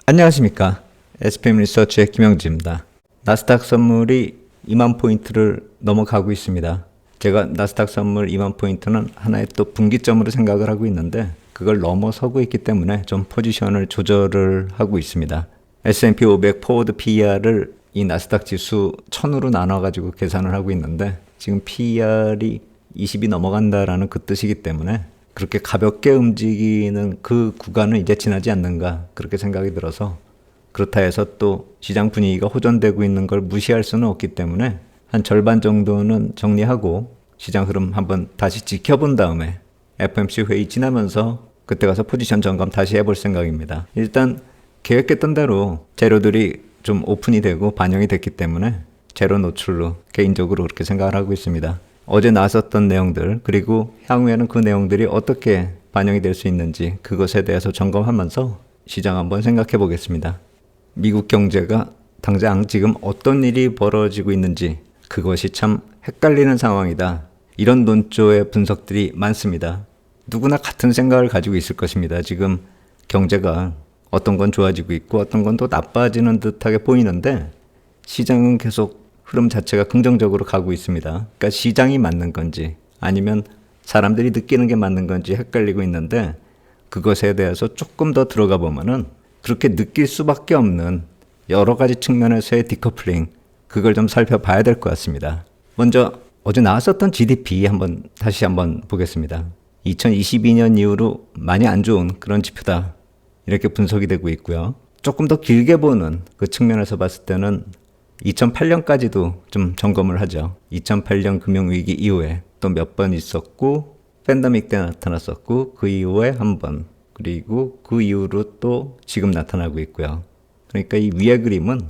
안녕하십니까. SPM 리서치의 김영지입니다. 나스닥 선물이 2만 포인트를 넘어가고 있습니다. 제가 나스닥 선물 2만 포인트는 하나의 또 분기점으로 생각을 하고 있는데 그걸 넘어서고 있기 때문에 좀 포지션을 조절을 하고 있습니다. S&P 500 포워드 PER을 이 나스닥 지수 1000으로 나눠가지고 계산을 하고 있는데 지금 PER이 20이 넘어간다라는 그 뜻이기 때문에 그렇게 가볍게 움직이는 그 구간은 이제 지나지 않는가 그렇게 생각이 들어서, 그렇다 해서 또 시장 분위기가 호전되고 있는 걸 무시할 수는 없기 때문에 한 절반 정도는 정리하고 시장 흐름 한번 다시 지켜본 다음에 FOMC 회의 지나면서 그때 가서 포지션 점검 다시 해볼 생각입니다. 일단 계획했던 대로 재료들이 좀 오픈이 되고 반영이 됐기 때문에 재료 노출로 개인적으로 그렇게 생각을 하고 있습니다. 어제 나왔었던 내용들, 그리고 향후에는 그 내용들이 어떻게 반영이 될 수 있는지 그것에 대해서 점검하면서 시장 한번 생각해 보겠습니다. 미국 경제가 당장 지금 어떤 일이 벌어지고 있는지 그것이 참 헷갈리는 상황이다. 이런 논조의 분석들이 많습니다. 누구나 같은 생각을 가지고 있을 것입니다. 지금 경제가 어떤 건 좋아지고 있고 어떤 건 또 나빠지는 듯하게 보이는데 시장은 계속 흐름 자체가 긍정적으로 가고 있습니다. 그러니까 시장이 맞는 건지 아니면 사람들이 느끼는 게 맞는 건지 헷갈리고 있는데, 그것에 대해서 조금 더 들어가 보면은 그렇게 느낄 수밖에 없는 여러 가지 측면에서의 디커플링, 그걸 좀 살펴봐야 될 것 같습니다. 먼저 어제 나왔었던 GDP 다시 한번 보겠습니다. 2022년 이후로 많이 안 좋은 그런 지표다, 이렇게 분석이 되고 있고요. 조금 더 길게 보는 그 측면에서 봤을 때는 2008년까지도 좀 점검을 하죠. 2008년 금융위기 이후에 또 몇 번 있었고, 팬데믹 때 나타났었고, 그 이후에 한 번, 그리고 그 이후로 또 지금 나타나고 있고요. 그러니까 이 위의 그림은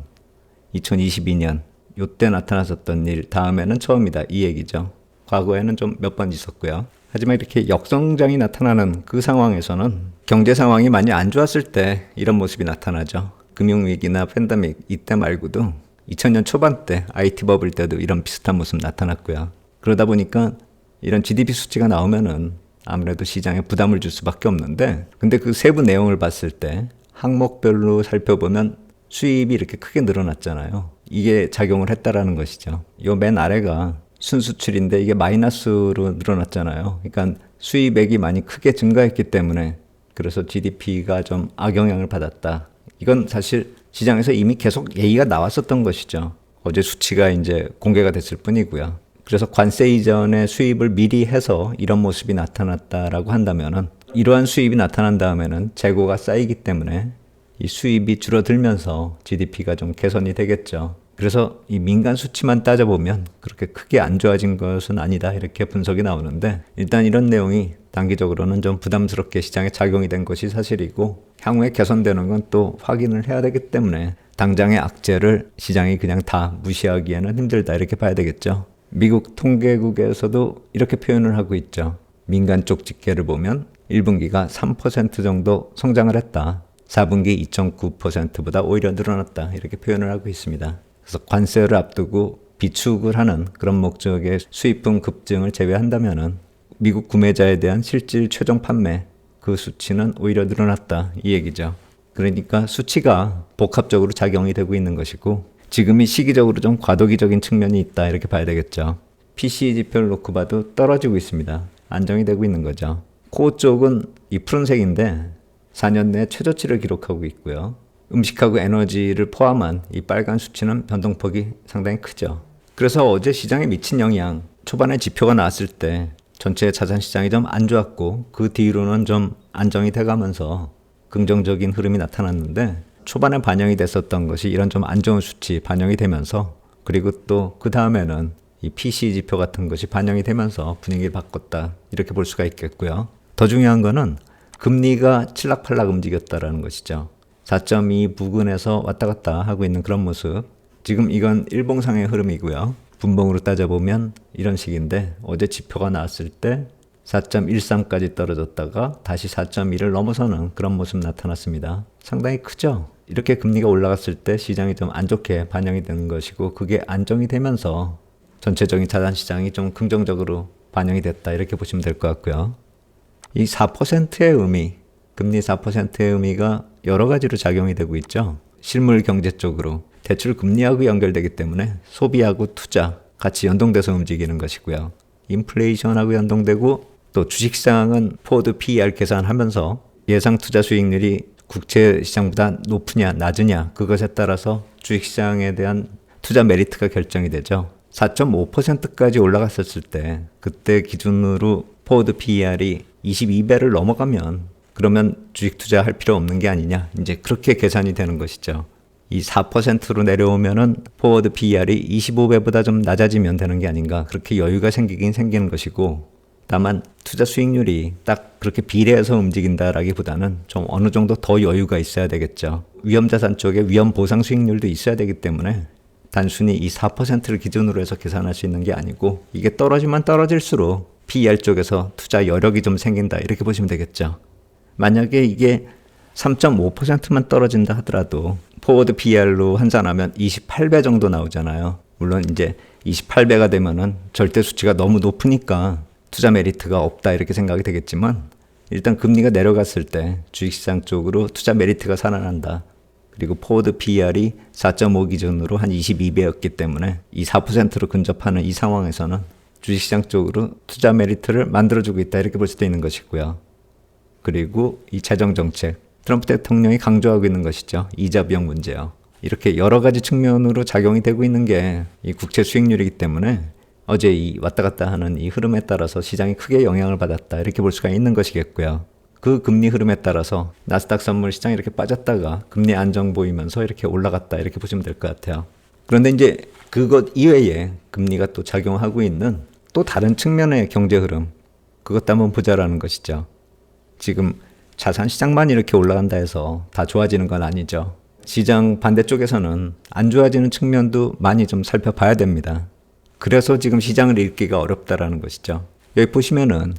2022년 요때 나타났었던 일 다음에는 처음이다, 이 얘기죠. 과거에는 좀 몇 번 있었고요. 하지만 이렇게 역성장이 나타나는 그 상황에서는 경제 상황이 많이 안 좋았을 때 이런 모습이 나타나죠. 금융위기나 팬데믹 이때 말고도 2000년 초반 때 IT 버블 때도 이런 비슷한 모습 나타났고요. 그러다 보니까 이런 GDP 수치가 나오면은 아무래도 시장에 부담을 줄 수밖에 없는데, 근데 그 세부 내용을 봤을 때 항목별로 살펴보면 수입이 이렇게 크게 늘어났잖아요. 이게 작용을 했다라는 것이죠. 요 맨 아래가 순수출인데 이게 마이너스로 늘어났잖아요. 그러니까 수입액이 많이 크게 증가했기 때문에 그래서 GDP가 좀 악영향을 받았다. 이건 사실 시장에서 이미 계속 얘기가 나왔었던 것이죠. 어제 수치가 이제 공개가 됐을 뿐이고요. 그래서 관세 이전의 수입을 미리 해서 이런 모습이 나타났다라고 한다면은, 이러한 수입이 나타난 다음에는 재고가 쌓이기 때문에 이 수입이 줄어들면서 GDP가 좀 개선이 되겠죠. 그래서 이 민간 수치만 따져보면 그렇게 크게 안 좋아진 것은 아니다, 이렇게 분석이 나오는데, 일단 이런 내용이 단기적으로는 좀 부담스럽게 시장에 작용이 된 것이 사실이고, 향후에 개선되는 건 또 확인을 해야 되기 때문에 당장의 악재를 시장이 그냥 다 무시하기에는 힘들다, 이렇게 봐야 되겠죠. 미국 통계국에서도 이렇게 표현을 하고 있죠. 민간 쪽 집계를 보면 1분기가 3% 정도 성장을 했다. 4분기 2.9%보다 오히려 늘어났다, 이렇게 표현을 하고 있습니다. 그래서 관세를 앞두고 비축을 하는 그런 목적의 수입품 급증을 제외한다면은 미국 구매자에 대한 실질 최종 판매 그 수치는 오히려 늘어났다, 이 얘기죠. 그러니까 수치가 복합적으로 작용이 되고 있는 것이고, 지금이 시기적으로 좀 과도기적인 측면이 있다, 이렇게 봐야 되겠죠. PCE 지표를 놓고 봐도 떨어지고 있습니다. 안정이 되고 있는 거죠. 코어 쪽은 이 푸른색인데 4년 내 최저치를 기록하고 있고요. 음식하고 에너지를 포함한 이 빨간 수치는 변동폭이 상당히 크죠. 그래서 어제 시장에 미친 영향, 초반에 지표가 나왔을 때 전체 자산시장이 좀 안 좋았고 그 뒤로는 좀 안정이 돼가면서 긍정적인 흐름이 나타났는데, 초반에 반영이 됐었던 것이 이런 좀 안 좋은 수치 반영이 되면서, 그리고 또 그 다음에는 이 PC 지표 같은 것이 반영이 되면서 분위기를 바꿨다, 이렇게 볼 수가 있겠고요. 더 중요한 거는 금리가 칠락팔락 움직였다라는 것이죠. 4.2 부근에서 왔다 갔다 하고 있는 그런 모습. 지금 이건 일봉상의 흐름이고요. 분봉으로 따져보면 이런 식인데, 어제 지표가 나왔을 때 4.13까지 떨어졌다가 다시 4.2를 넘어서는 그런 모습 나타났습니다. 상당히 크죠? 이렇게 금리가 올라갔을 때 시장이 좀 안 좋게 반영이 되는 것이고, 그게 안정이 되면서 전체적인 자산시장이 좀 긍정적으로 반영이 됐다, 이렇게 보시면 될 것 같고요. 이 4%의 의미, 금리 4%의 의미가 여러 가지로 작용이 되고 있죠. 실물 경제 쪽으로 대출 금리하고 연결되기 때문에 소비하고 투자 같이 연동돼서 움직이는 것이고요. 인플레이션하고 연동되고 또 주식시장은 포워드 PER 계산하면서 예상 투자 수익률이 국채 시장보다 높으냐 낮으냐 그것에 따라서 주식시장에 대한 투자 메리트가 결정이 되죠. 4.5%까지 올라갔었을 때 그때 기준으로 포워드 PER이 22배를 넘어가면 그러면 주식 투자할 필요 없는 게 아니냐 이제 그렇게 계산이 되는 것이죠. 이 4%로 내려오면은 포워드 PER이 25배보다 좀 낮아지면 되는 게 아닌가 그렇게 여유가 생기긴 생기는 것이고 다만 투자 수익률이 딱 그렇게 비례해서 움직인다라기보다는 좀 어느 정도 더 여유가 있어야 되겠죠. 위험자산 쪽에 위험 보상 수익률도 있어야 되기 때문에 단순히 이 4%를 기준으로 해서 계산할 수 있는 게 아니고 이게 떨어지면 떨어질수록 PER 쪽에서 투자 여력이 좀 생긴다 이렇게 보시면 되겠죠. 만약에 이게 3.5%만 떨어진다 하더라도 포워드 PER로 환산하면 28배 정도 나오잖아요. 물론 이제 28배가 되면은 절대 수치가 너무 높으니까 투자 메리트가 없다 이렇게 생각이 되겠지만 일단 금리가 내려갔을 때 주식시장 쪽으로 투자 메리트가 살아난다. 그리고 포워드 PER이 4.5 기준으로 한 22배였기 때문에 이 4%로 근접하는 이 상황에서는 주식시장 쪽으로 투자 메리트를 만들어주고 있다 이렇게 볼 수도 있는 것이고요. 그리고 이 재정정책 트럼프 대통령이 강조하고 있는 것이죠. 이자 비용 문제요. 이렇게 여러 가지 측면으로 작용이 되고 있는 게 이 국채 수익률이기 때문에 어제 이 왔다 갔다 하는 이 흐름에 따라서 시장이 크게 영향을 받았다 이렇게 볼 수가 있는 것이겠고요. 그 금리 흐름에 따라서 나스닥 선물 시장이 이렇게 빠졌다가 금리 안정 보이면서 이렇게 올라갔다 이렇게 보시면 될 것 같아요. 그런데 이제 그것 이외에 금리가 또 작용하고 있는 또 다른 측면의 경제 흐름 그것도 한번 보자라는 것이죠. 지금 자산 시장만 이렇게 올라간다 해서 다 좋아지는 건 아니죠. 시장 반대쪽에서는 안 좋아지는 측면도 많이 좀 살펴봐야 됩니다. 그래서 지금 시장을 읽기가 어렵다라는 것이죠. 여기 보시면은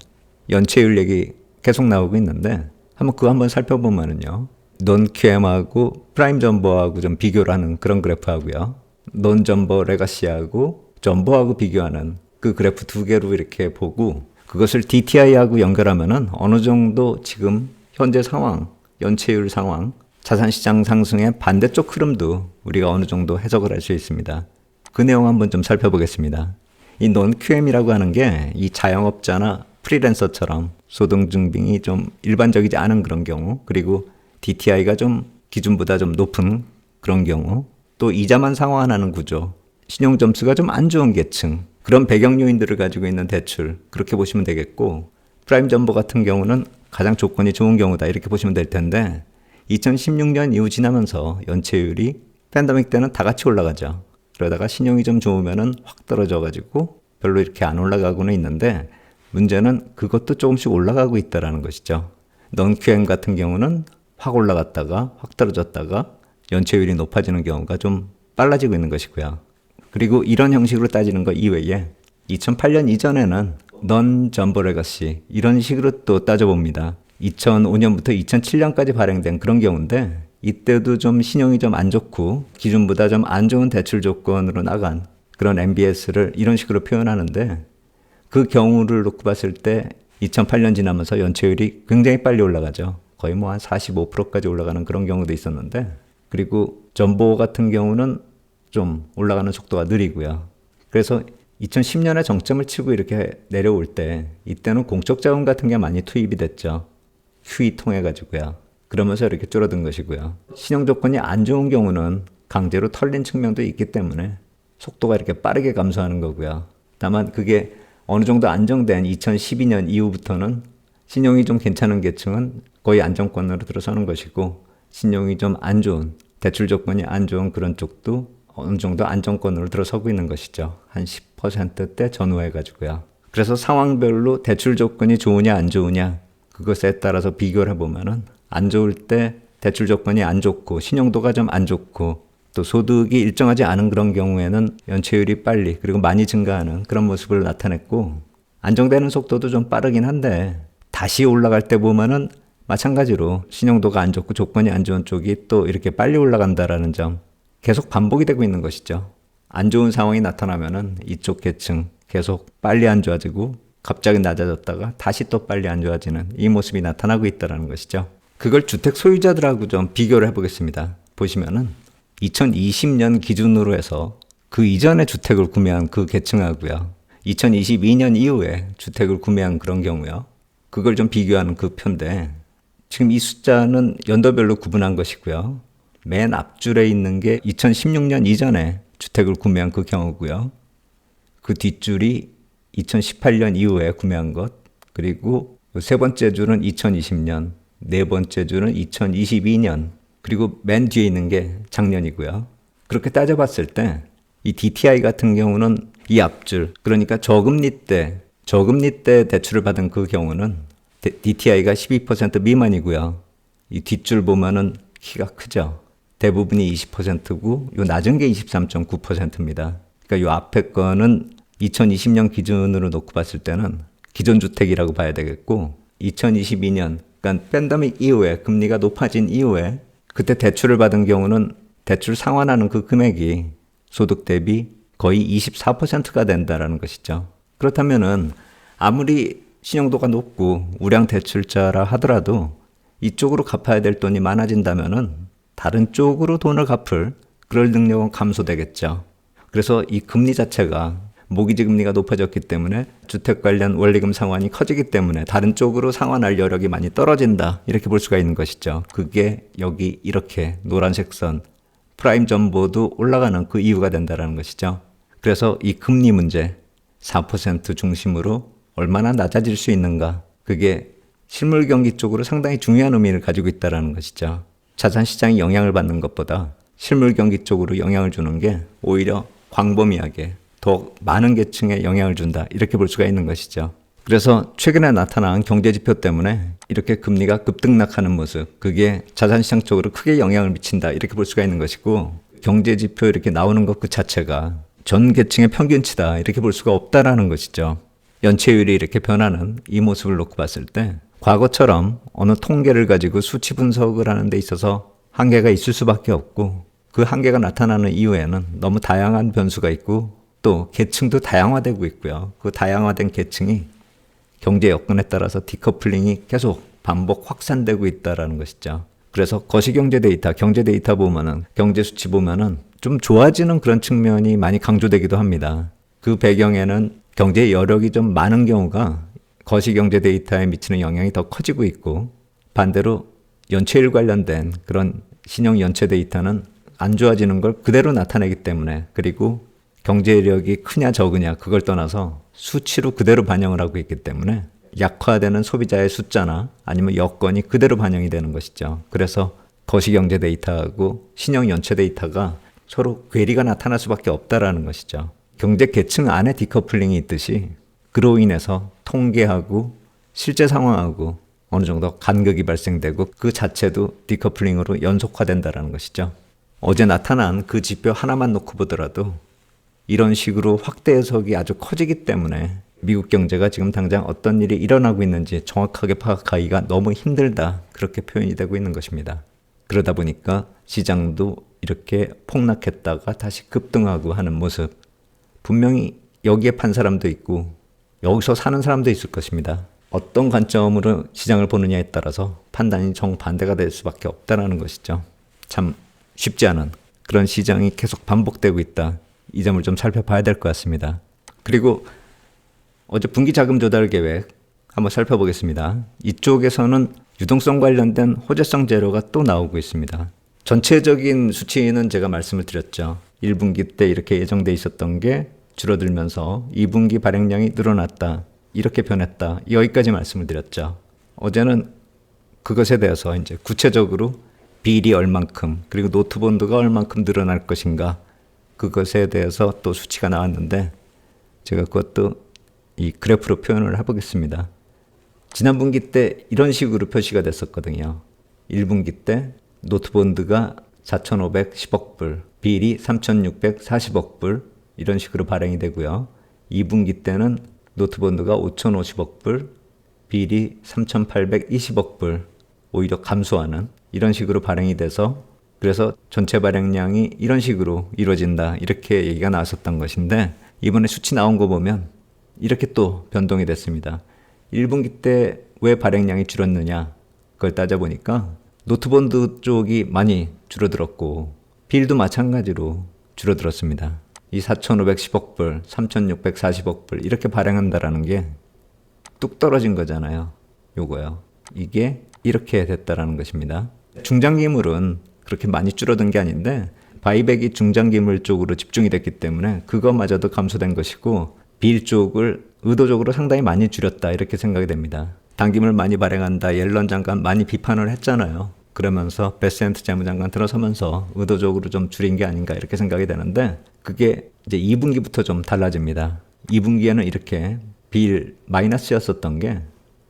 연체율 얘기 계속 나오고 있는데 한번 그거 한번 살펴보면은요. 논QM하고 프라임 점버하고 좀 비교를 하는 그런 그래프하고요. 논점버 레가시하고 점버하고 비교하는 그 그래프 두 개로 이렇게 보고 그것을 DTI하고 연결하면은 어느 정도 지금 현재 상황, 연체율 상황, 자산시장 상승의 반대쪽 흐름도 우리가 어느 정도 해석을 할 수 있습니다. 그 내용 한번 좀 살펴보겠습니다. 이 논QM이라고 하는 게 이 자영업자나 프리랜서처럼 소득 증빙이 좀 일반적이지 않은 그런 경우 그리고 DTI가 좀 기준보다 좀 높은 그런 경우 또 이자만 상환하는 구조 신용 점수가 좀 안 좋은 계층 그런 배경 요인들을 가지고 있는 대출 그렇게 보시면 되겠고 프라임 점버 같은 경우는 가장 조건이 좋은 경우다 이렇게 보시면 될 텐데 2016년 이후 지나면서 연체율이 팬데믹 때는 다 같이 올라가죠. 그러다가 신용이 좀 좋으면은 확 떨어져가지고 별로 이렇게 안 올라가고는 있는데 문제는 그것도 조금씩 올라가고 있다는 것이죠. 논QM 같은 경우는 확 올라갔다가 확 떨어졌다가 연체율이 높아지는 경우가 좀 빨라지고 있는 것이고요. 그리고 이런 형식으로 따지는 것 이외에 2008년 이전에는 non-jumbo legacy 이런 식으로 또 따져봅니다. 2005년부터 2007년까지 발행된 그런 경우인데 이때도 좀 신용이 좀 안 좋고 기준보다 좀 안 좋은 대출 조건으로 나간 그런 MBS를 이런 식으로 표현하는데 그 경우를 놓고 봤을 때 2008년 지나면서 연체율이 굉장히 빨리 올라가죠. 거의 뭐 한 45%까지 올라가는 그런 경우도 있었는데 그리고 점보 같은 경우는 좀 올라가는 속도가 느리고요. 그래서 2010년에 정점을 치고 이렇게 내려올 때 이때는 공적 자금 같은 게 많이 투입이 됐죠. QE 통해 가지고요. 그러면서 이렇게 줄어든 것이고요. 신용 조건이 안 좋은 경우는 강제로 털린 측면도 있기 때문에 속도가 이렇게 빠르게 감소하는 거고요. 다만 그게 어느 정도 안정된 2012년 이후부터는 신용이 좀 괜찮은 계층은 거의 안정권으로 들어서는 것이고 신용이 좀 안 좋은 대출 조건이 안 좋은 그런 쪽도 어느 정도 안정권으로 들어서고 있는 것이죠. 한 10%대 전후해 가지고요. 그래서 상황별로 대출 조건이 좋으냐 안 좋으냐 그것에 따라서 비교를 해보면은 안 좋을 때 대출 조건이 안 좋고 신용도가 좀 안 좋고 또 소득이 일정하지 않은 그런 경우에는 연체율이 빨리 그리고 많이 증가하는 그런 모습을 나타냈고 안정되는 속도도 좀 빠르긴 한데 다시 올라갈 때 보면은 마찬가지로 신용도가 안 좋고 조건이 안 좋은 쪽이 또 이렇게 빨리 올라간다라는 점 계속 반복이 되고 있는 것이죠. 안 좋은 상황이 나타나면은 이쪽 계층 계속 빨리 안 좋아지고 갑자기 낮아졌다가 다시 또 빨리 안 좋아지는 이 모습이 나타나고 있다는 것이죠. 그걸 주택 소유자들하고 좀 비교를 해보겠습니다. 보시면은 2020년 기준으로 해서 그 이전에 주택을 구매한 그 계층하고요. 2022년 이후에 주택을 구매한 그런 경우요. 그걸 좀 비교하는 그 표인데 지금 이 숫자는 연도별로 구분한 것이고요. 맨 앞줄에 있는 게 2016년 이전에 주택을 구매한 그 경우고요. 그 뒷줄이 2018년 이후에 구매한 것, 그리고 세 번째 줄은 2020년, 네 번째 줄은 2022년, 그리고 맨 뒤에 있는 게 작년이고요. 그렇게 따져봤을 때 이 DTI 같은 경우는 이 앞줄, 그러니까 저금리 때 대출을 받은 그 경우는 DTI가 12% 미만이고요. 이 뒷줄 보면은 키가 크죠. 대부분이 20%고 요 낮은 게 23.9%입니다. 그러니까 요 앞에 거는 2020년 기준으로 놓고 봤을 때는 기존 주택이라고 봐야 되겠고 2022년, 그러니까 팬데믹 이후에 금리가 높아진 이후에 그때 대출을 받은 경우는 대출 상환하는 그 금액이 소득 대비 거의 24%가 된다라는 것이죠. 그렇다면은 아무리 신용도가 높고 우량 대출자라 하더라도 이쪽으로 갚아야 될 돈이 많아진다면은 다른 쪽으로 돈을 갚을 그럴 능력은 감소되겠죠. 그래서 이 금리 자체가 모기지 금리가 높아졌기 때문에 주택 관련 원리금 상환이 커지기 때문에 다른 쪽으로 상환할 여력이 많이 떨어진다. 이렇게 볼 수가 있는 것이죠. 그게 여기 이렇게 노란색 선 프라임 전보도 올라가는 그 이유가 된다는 것이죠. 그래서 이 금리 문제 4% 중심으로 얼마나 낮아질 수 있는가, 그게 실물 경기 쪽으로 상당히 중요한 의미를 가지고 있다는 것이죠. 자산 시장이 영향을 받는 것보다 실물 경기 쪽으로 영향을 주는 게 오히려 광범위하게 더 많은 계층에 영향을 준다, 이렇게 볼 수가 있는 것이죠. 그래서 최근에 나타난 경제지표 때문에 이렇게 금리가 급등락하는 모습, 그게 자산시장 쪽으로 크게 영향을 미친다, 이렇게 볼 수가 있는 것이고, 경제지표 이렇게 나오는 것 그 자체가 전 계층의 평균치다, 이렇게 볼 수가 없다라는 것이죠. 연체율이 이렇게 변하는 이 모습을 놓고 봤을 때 과거처럼 어느 통계를 가지고 수치 분석을 하는 데 있어서 한계가 있을 수밖에 없고, 그 한계가 나타나는 이유에는 너무 다양한 변수가 있고 또 계층도 다양화되고 있고요. 그 다양화된 계층이 경제 여건에 따라서 디커플링이 계속 반복 확산되고 있다는 것이죠. 그래서 거시경제 데이터, 경제 데이터 보면은, 경제 수치 보면은 좀 좋아지는 그런 측면이 많이 강조되기도 합니다. 그 배경에는 경제 여력이 좀 많은 경우가 거시경제 데이터에 미치는 영향이 더 커지고 있고, 반대로 연체율 관련된 그런 신용 연체 데이터는 안 좋아지는 걸 그대로 나타내기 때문에, 그리고 경제력이 크냐 적으냐 그걸 떠나서 수치로 그대로 반영을 하고 있기 때문에 약화되는 소비자의 숫자나 아니면 여건이 그대로 반영이 되는 것이죠. 그래서 거시경제 데이터하고 신용 연체 데이터가 서로 괴리가 나타날 수밖에 없다라는 것이죠. 경제 계층 안에 디커플링이 있듯이 그로 인해서 통계하고 실제 상황하고 어느 정도 간극이 발생되고 그 자체도 디커플링으로 연속화된다는 것이죠. 어제 나타난 그 지표 하나만 놓고 보더라도 이런 식으로 확대 해석이 아주 커지기 때문에 미국 경제가 지금 당장 어떤 일이 일어나고 있는지 정확하게 파악하기가 너무 힘들다, 그렇게 표현이 되고 있는 것입니다. 그러다 보니까 시장도 이렇게 폭락했다가 다시 급등하고 하는 모습, 분명히 여기에 판 사람도 있고 여기서 사는 사람도 있을 것입니다. 어떤 관점으로 시장을 보느냐에 따라서 판단이 정반대가 될 수밖에 없다는 것이죠. 참 쉽지 않은 그런 시장이 계속 반복되고 있다, 이 점을 좀 살펴봐야 될 것 같습니다. 그리고 어제 분기 자금 조달 계획 한번 살펴보겠습니다. 이쪽에서는 유동성 관련된 호재성 재료가 또 나오고 있습니다. 전체적인 수치는 제가 말씀을 드렸죠. 1분기 때 이렇게 예정돼 있었던 게 줄어들면서 2분기 발행량이 늘어났다, 이렇게 변했다, 여기까지 말씀을 드렸죠. 어제는 그것에 대해서 이제 구체적으로 비일이 얼만큼, 그리고 노트본드가 얼만큼 늘어날 것인가, 그것에 대해서 또 수치가 나왔는데 제가 그것도 이 그래프로 표현을 해보겠습니다. 지난 분기 때 이런 식으로 표시가 됐었거든요. 1분기 때 노트본드가 4,510억 불, 비일이 3,640억 불, 이런 식으로 발행이 되고요. 2분기 때는 노트본드가 5,050억 불, 비일이 3,820억 불, 오히려 감소하는 이런 식으로 발행이 돼서, 그래서 전체 발행량이 이런 식으로 이루어진다, 이렇게 얘기가 나왔었던 것인데 이번에 수치 나온 거 보면 이렇게 또 변동이 됐습니다. 1분기 때 왜 발행량이 줄었느냐, 그걸 따져보니까 노트본드 쪽이 많이 줄어들었고 빌도 마찬가지로 줄어들었습니다. 이 4,510억 불, 3,640억 불 이렇게 발행한다라는 게 뚝 떨어진 거잖아요. 요거요. 이게 이렇게 됐다라는 것입니다. 중장기물은 그렇게 많이 줄어든 게 아닌데 바이백이 중장기물 쪽으로 집중이 됐기 때문에 그거마저도 감소된 것이고 빌 쪽을 의도적으로 상당히 많이 줄였다 이렇게 생각이 됩니다. 단기물 많이 발행한다 옐런 장관 많이 비판을 했잖아요. 그러면서 베센트 재무장관 들어서면서 의도적으로 좀 줄인 게 아닌가 이렇게 생각이 되는데 그게 이제 2분기부터 좀 달라집니다. 2분기에는 이렇게 빌 마이너스였었던 게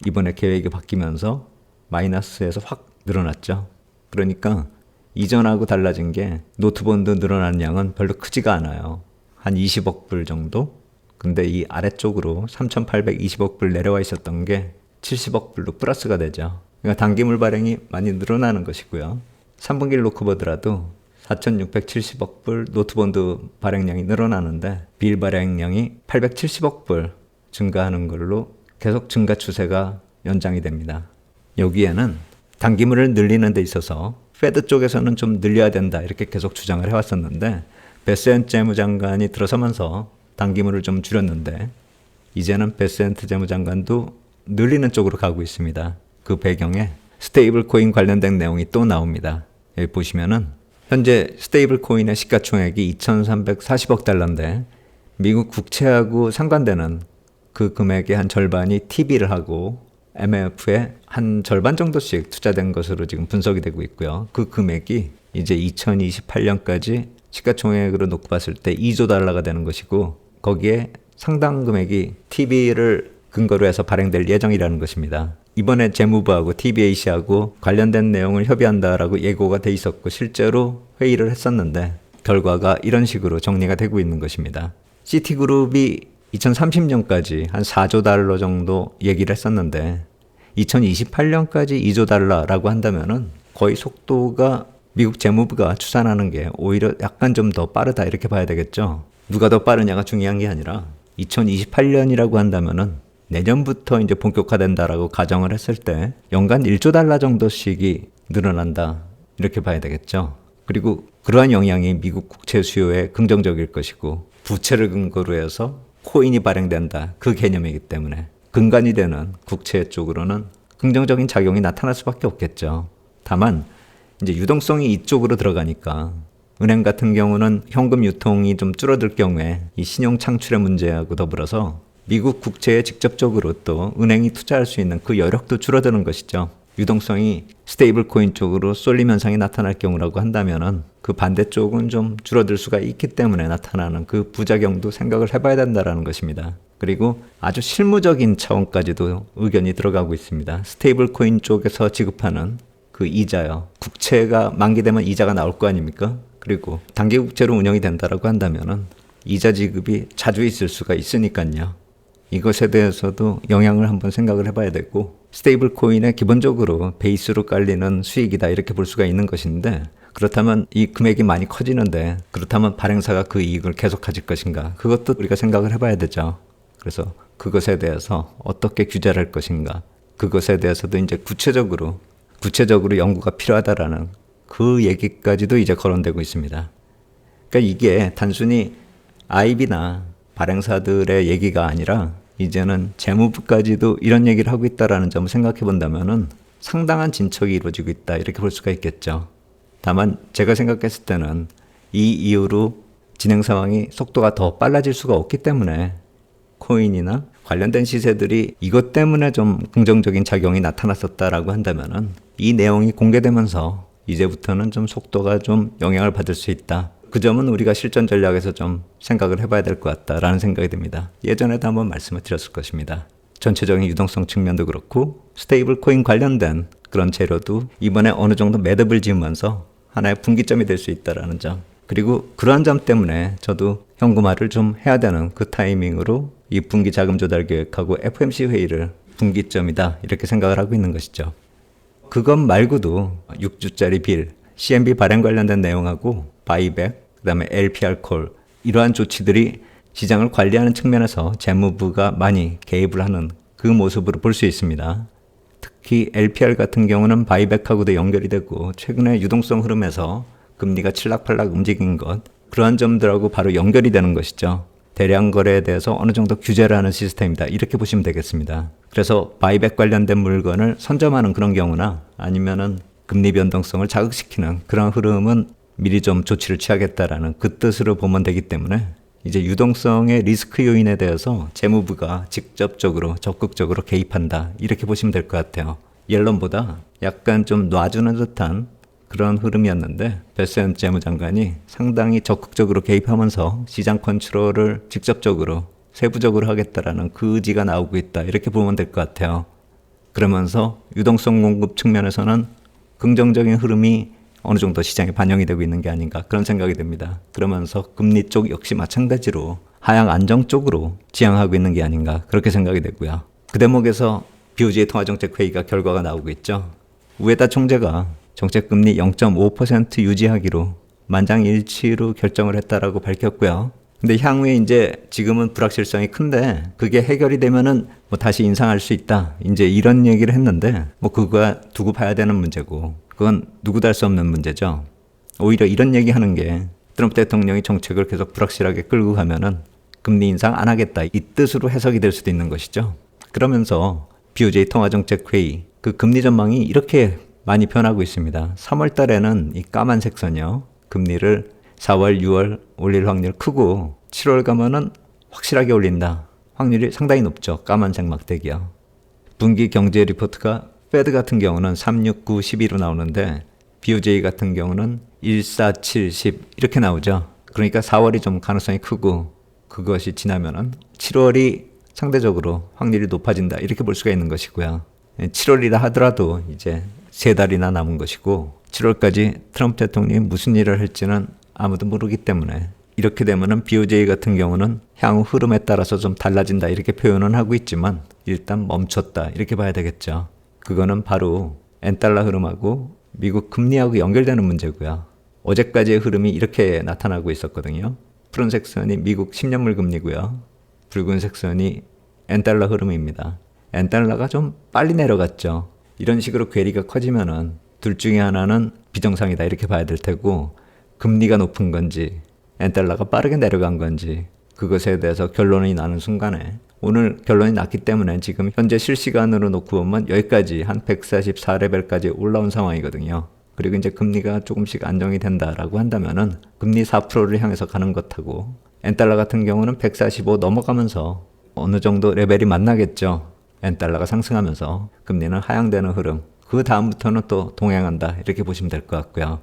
이번에 계획이 바뀌면서 마이너스에서 확 늘어났죠. 그러니까 이전하고 달라진 게 노트본드 늘어난 양은 별로 크지가 않아요. 한 20억 불 정도? 근데 이 아래쪽으로 3,820억 불 내려와 있었던 게 70억 불로 플러스가 되죠. 그러니까 단기물 발행이 많이 늘어나는 것이고요. 3분기를 놓고 보더라도 4,670억 불 노트본드 발행량이 늘어나는데 빌 발행량이 870억 불 증가하는 걸로 계속 증가 추세가 연장이 됩니다. 여기에는 단기물을 늘리는 데 있어서 페드 쪽에서는 좀 늘려야 된다 이렇게 계속 주장을 해왔었는데 베센트 재무장관이 들어서면서 단기물을 좀 줄였는데 이제는 베센트 재무장관도 늘리는 쪽으로 가고 있습니다. 그 배경에 스테이블 코인 관련된 내용이 또 나옵니다. 여기 보시면은 현재 스테이블 코인의 시가총액이 2,340억 달러인데 미국 국채하고 상관되는 그 금액의 한 절반이 TB를 하고 MF에 한 절반 정도씩 투자된 것으로 지금 분석이 되고 있고요. 그 금액이 이제 2028년까지 시가총액으로 놓고 봤을 때 2조 달러가 되는 것이고 거기에 상당 금액이 TB를 근거로 해서 발행될 예정이라는 것입니다. 이번에 재무부하고 TBAC하고 관련된 내용을 협의한다라고 예고가 돼 있었고 실제로 회의를 했었는데 결과가 이런 식으로 정리가 되고 있는 것입니다. 시티그룹이 2030년까지 한 4조 달러 정도 얘기를 했었는데 2028년까지 2조 달러라고 한다면은 거의 속도가 미국 재무부가 추산하는 게 오히려 약간 좀 더 빠르다 이렇게 봐야 되겠죠. 누가 더 빠르냐가 중요한 게 아니라 2028년이라고 한다면은 내년부터 이제 본격화된다라고 가정을 했을 때 연간 1조 달러 정도씩이 늘어난다 이렇게 봐야 되겠죠. 그리고 그러한 영향이 미국 국채 수요에 긍정적일 것이고 부채를 근거로 해서 코인이 발행된다 그 개념이기 때문에 근간이 되는 국채 쪽으로는 긍정적인 작용이 나타날 수밖에 없겠죠. 다만 이제 유동성이 이쪽으로 들어가니까 은행 같은 경우는 현금 유통이 좀 줄어들 경우에 이 신용 창출의 문제하고 더불어서 미국 국채에 직접적으로 또 은행이 투자할 수 있는 그 여력도 줄어드는 것이죠. 유동성이 스테이블 코인 쪽으로 쏠림 현상이 나타날 경우라고 한다면은 그 반대쪽은 좀 줄어들 수가 있기 때문에 나타나는 그 부작용도 생각을 해봐야 된다는 것입니다. 그리고 아주 실무적인 차원까지도 의견이 들어가고 있습니다. 스테이블 코인 쪽에서 지급하는 그 이자요. 국채가 만기되면 이자가 나올 거 아닙니까? 그리고 단기 국채로 운영이 된다라고 한다면은 이자 지급이 자주 있을 수가 있으니까요. 이것에 대해서도 영향을 한번 생각을 해봐야 되고 스테이블 코인에 기본적으로 베이스로 깔리는 수익이다 이렇게 볼 수가 있는 것인데 그렇다면 이 금액이 많이 커지는데 그렇다면 발행사가 그 이익을 계속 가질 것인가 그것도 우리가 생각을 해봐야 되죠. 그래서 그것에 대해서 어떻게 규제를 할 것인가 그것에 대해서도 이제 구체적으로 연구가 필요하다라는 그 얘기까지도 이제 거론되고 있습니다. 그러니까 이게 단순히 IB나 발행사들의 얘기가 아니라 이제는 재무부까지도 이런 얘기를 하고 있다라는 점을 생각해 본다면은 상당한 진척이 이루어지고 있다 이렇게 볼 수가 있겠죠. 다만 제가 생각했을 때는 이 이후로 진행 상황이 속도가 더 빨라질 수가 없기 때문에 코인이나 관련된 시세들이 이것 때문에 좀 긍정적인 작용이 나타났었다라고 한다면은 이 내용이 공개되면서 이제부터는 좀 속도가 좀 영향을 받을 수 있다. 그 점은 우리가 실전 전략에서 좀 생각을 해봐야 될 것 같다라는 생각이 듭니다. 예전에도 한번 말씀을 드렸을 것입니다. 전체적인 유동성 측면도 그렇고 스테이블 코인 관련된 그런 재료도 이번에 어느 정도 매듭을 지으면서 하나의 분기점이 될 수 있다라는 점. 그리고 그러한 점 때문에 저도 현금화를 좀 해야 되는 그 타이밍으로 이 분기 자금 조달 계획하고 FOMC 회의를 분기점이다 이렇게 생각을 하고 있는 것이죠. 그것 말고도 6주짜리 빌, CMB 발행 관련된 내용하고 바이백, 그 다음에 LPR 콜 이러한 조치들이 시장을 관리하는 측면에서 재무부가 많이 개입을 하는 그 모습으로 볼 수 있습니다. 특히 LPR 같은 경우는 바이백하고도 연결이 되고 최근에 유동성 흐름에서 금리가 칠락팔락 움직인 것, 그러한 점들하고 바로 연결이 되는 것이죠. 대량 거래에 대해서 어느 정도 규제를 하는 시스템이다, 이렇게 보시면 되겠습니다. 그래서 바이백 관련된 물건을 선점하는 그런 경우나 아니면은 금리 변동성을 자극시키는 그런 흐름은 미리 좀 조치를 취하겠다라는 그 뜻으로 보면 되기 때문에 이제 유동성의 리스크 요인에 대해서 재무부가 직접적으로 적극적으로 개입한다, 이렇게 보시면 될 것 같아요. 옐런보다 약간 좀 놔주는 듯한 그런 흐름이었는데 베센 재무장관이 상당히 적극적으로 개입하면서 시장 컨트롤을 직접적으로 세부적으로 하겠다라는 그 의지가 나오고 있다, 이렇게 보면 될 것 같아요. 그러면서 유동성 공급 측면에서는 긍정적인 흐름이 어느 정도 시장에 반영이 되고 있는 게 아닌가, 그런 생각이 듭니다. 그러면서 금리 쪽 역시 마찬가지로 하향 안정 쪽으로 지향하고 있는 게 아닌가, 그렇게 생각이 되고요. 그 대목에서 BOJ 통화정책회의가 결과가 나오고 있죠. 우에다 총재가 정책금리 0.5% 유지하기로 만장일치로 결정을 했다라고 밝혔고요. 근데 향후에 이제 지금은 불확실성이 큰데 그게 해결이 되면은 뭐 다시 인상할 수 있다, 이제 이런 얘기를 했는데 뭐 그거 두고 봐야 되는 문제고, 그건 누구도 할 수 없는 문제죠. 오히려 이런 얘기하는 게 트럼프 대통령이 정책을 계속 불확실하게 끌고 가면은 금리 인상 안 하겠다, 이 뜻으로 해석이 될 수도 있는 것이죠. 그러면서 BOJ 통화정책회의 그 금리 전망이 이렇게 많이 변하고 있습니다. 3월 달에는 이 까만색 선이요, 금리를 4월, 6월 올릴 확률 크고 7월 가면은 확실하게 올린다, 확률이 상당히 높죠. 까만색 막대기요. 분기 경제 리포트가 페드 같은 경우는 3, 6, 9, 12로 나오는데 BOJ 같은 경우는 1, 4, 7, 10 이렇게 나오죠. 그러니까 4월이 좀 가능성이 크고 그것이 지나면은 7월이 상대적으로 확률이 높아진다, 이렇게 볼 수가 있는 것이고요. 7월이라 하더라도 이제 3달이나 남은 것이고 7월까지 트럼프 대통령이 무슨 일을 할지는 아무도 모르기 때문에 이렇게 되면은 BOJ 같은 경우는 향후 흐름에 따라서 좀 달라진다, 이렇게 표현은 하고 있지만 일단 멈췄다, 이렇게 봐야 되겠죠. 그거는 바로 엔달러 흐름하고 미국 금리하고 연결되는 문제고요. 어제까지의 흐름이 이렇게 나타나고 있었거든요. 푸른색 선이 미국 10년물 금리고요. 붉은색 선이 엔달러 흐름입니다. 엔달러가 좀 빨리 내려갔죠. 이런 식으로 괴리가 커지면은 둘 중에 하나는 비정상이다, 이렇게 봐야 될 테고, 금리가 높은 건지 엔달러가 빠르게 내려간 건지 그것에 대해서 결론이 나는 순간에, 오늘 결론이 났기 때문에 지금 현재 실시간으로 놓고 보면 여기까지 한 144레벨까지 올라온 상황이거든요. 그리고 이제 금리가 조금씩 안정이 된다라고 한다면은 금리 4%를 향해서 가는 것하고 엔달러 같은 경우는 145 넘어가면서 어느 정도 레벨이 만나겠죠. 엔달러가 상승하면서 금리는 하향되는 흐름, 그 다음부터는 또 동행한다, 이렇게 보시면 될 것 같고요.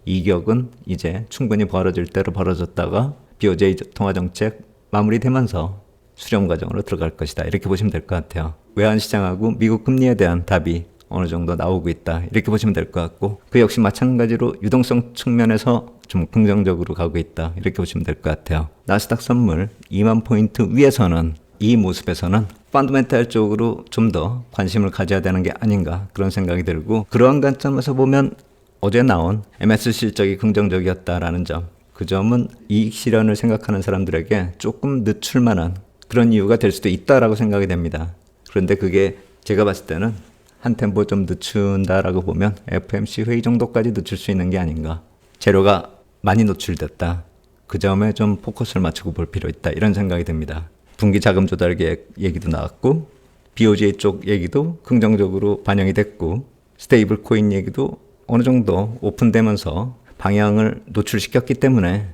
이격은 이제 충분히 벌어질 대로 벌어졌다가 BOJ 통화정책 마무리되면서 수렴 과정으로 들어갈 것이다, 이렇게 보시면 될 것 같아요. 외환시장하고 미국 금리에 대한 답이 어느 정도 나오고 있다, 이렇게 보시면 될 것 같고, 그 역시 마찬가지로 유동성 측면에서 좀 긍정적으로 가고 있다, 이렇게 보시면 될 것 같아요. 나스닥 선물 2만 포인트 위에서는, 이 모습에서는 펀더멘탈 쪽으로 좀 더 관심을 가져야 되는 게 아닌가, 그런 생각이 들고, 그러한 관점에서 보면 어제 나온 MS 실적이 긍정적이었다라는 점, 그 점은 이익 실현을 생각하는 사람들에게 조금 늦출 만한 그런 이유가 될 수도 있다라고 생각이 됩니다. 그런데 그게 제가 봤을 때는 한 템포 좀 늦춘다라고 보면 FMC 회의 정도까지 늦출 수 있는 게 아닌가. 재료가 많이 노출됐다, 그 점에 좀 포커스를 맞추고 볼 필요 있다, 이런 생각이 듭니다. 분기 자금 조달 계획 얘기도 나왔고, BOJ 쪽 얘기도 긍정적으로 반영이 됐고, 스테이블 코인 얘기도 어느 정도 오픈되면서 방향을 노출시켰기 때문에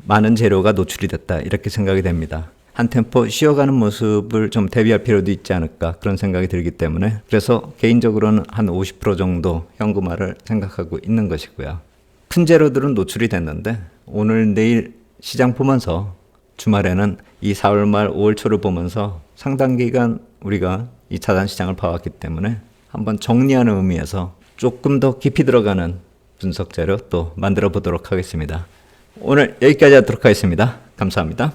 많은 재료가 노출이 됐다, 이렇게 생각이 됩니다. 한 템포 쉬어가는 모습을 좀 대비할 필요도 있지 않을까, 그런 생각이 들기 때문에, 그래서 개인적으로는 한 50% 정도 현금화를 생각하고 있는 것이고요. 큰 재료들은 노출이 됐는데 오늘 내일 시장 보면서 주말에는 이 4월 말 5월 초를 보면서 상당 기간 우리가 이 자산 시장을 봐왔기 때문에 한번 정리하는 의미에서 조금 더 깊이 들어가는 분석 자료 또 만들어 보도록 하겠습니다. 오늘 여기까지 하도록 하겠습니다. 감사합니다.